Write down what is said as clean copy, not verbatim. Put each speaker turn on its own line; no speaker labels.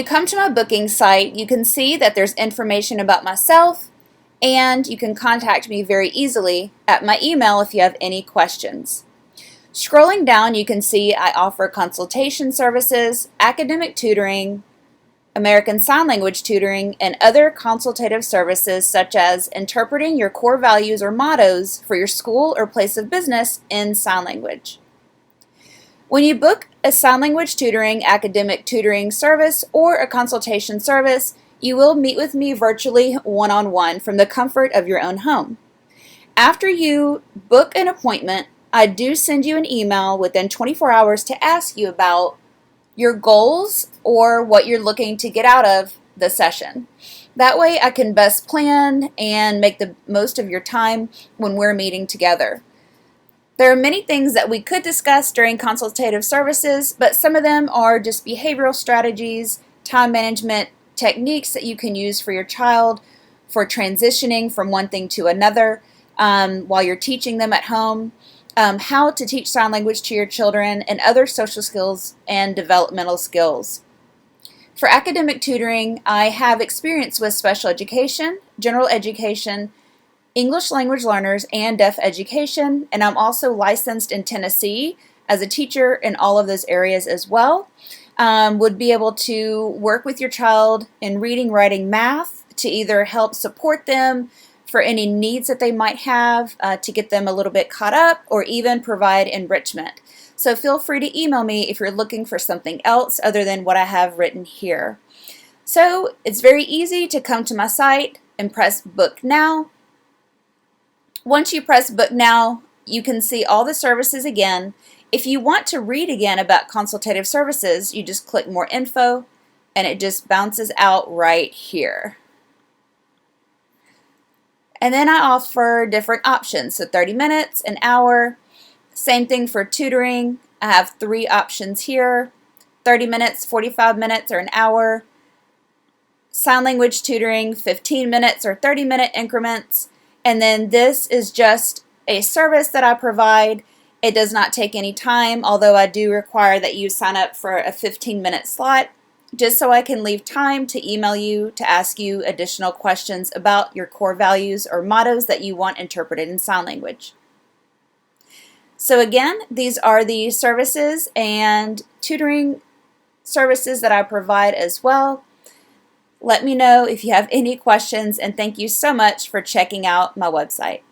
When you come to my booking site, you can see that there's information about myself, and you can contact me very easily at my email if you have any questions. Scrolling down, you can see I offer consultation services, academic tutoring, American Sign Language tutoring, and other consultative services such as interpreting your core values or mottos for your school or place of business in sign language. When you book a sign language tutoring, academic tutoring service, or a consultation service, you will meet with me virtually one-on-one from the comfort of your own home. After you book an appointment, I do send you an email within 24 hours to ask you about your goals or what you're looking to get out of the session. That way I can best plan and make the most of your time when we're meeting together. There are many things that we could discuss during consultative services, but some of them are just behavioral strategies, time management techniques that you can use for your child for transitioning from one thing to another while you're teaching them at home, how to teach sign language to your children, and other social skills and developmental skills. For academic tutoring, I have experience with special education, general education, English language learners, and deaf education, and I'm also licensed in Tennessee as a teacher in all of those areas as well. Would be able to work with your child in reading, writing, math to either help support them for any needs that they might have to get them a little bit caught up, or even provide enrichment. So feel free to email me if you're looking for something else other than what I have written here. So it's very easy to come to my site and press book now. Once you press book now, you can see all the services again. If you want to read again about consultative services, you just click more info and it just bounces out right here. And then I offer different options, so 30 minutes, an hour. Same thing for tutoring. I have 3 options here, 30 minutes, 45 minutes, or an hour. Sign language tutoring, 15 minutes or 30-minute increments. And then this is just a service that I provide. It does not take any time, although I do require that you sign up for a 15-minute slot, just so I can leave time to email you to ask you additional questions about your core values or mottos that you want interpreted in sign language. So again, these are the services and tutoring services that I provide as well. Let me know if you have any questions, and thank you so much for checking out my website.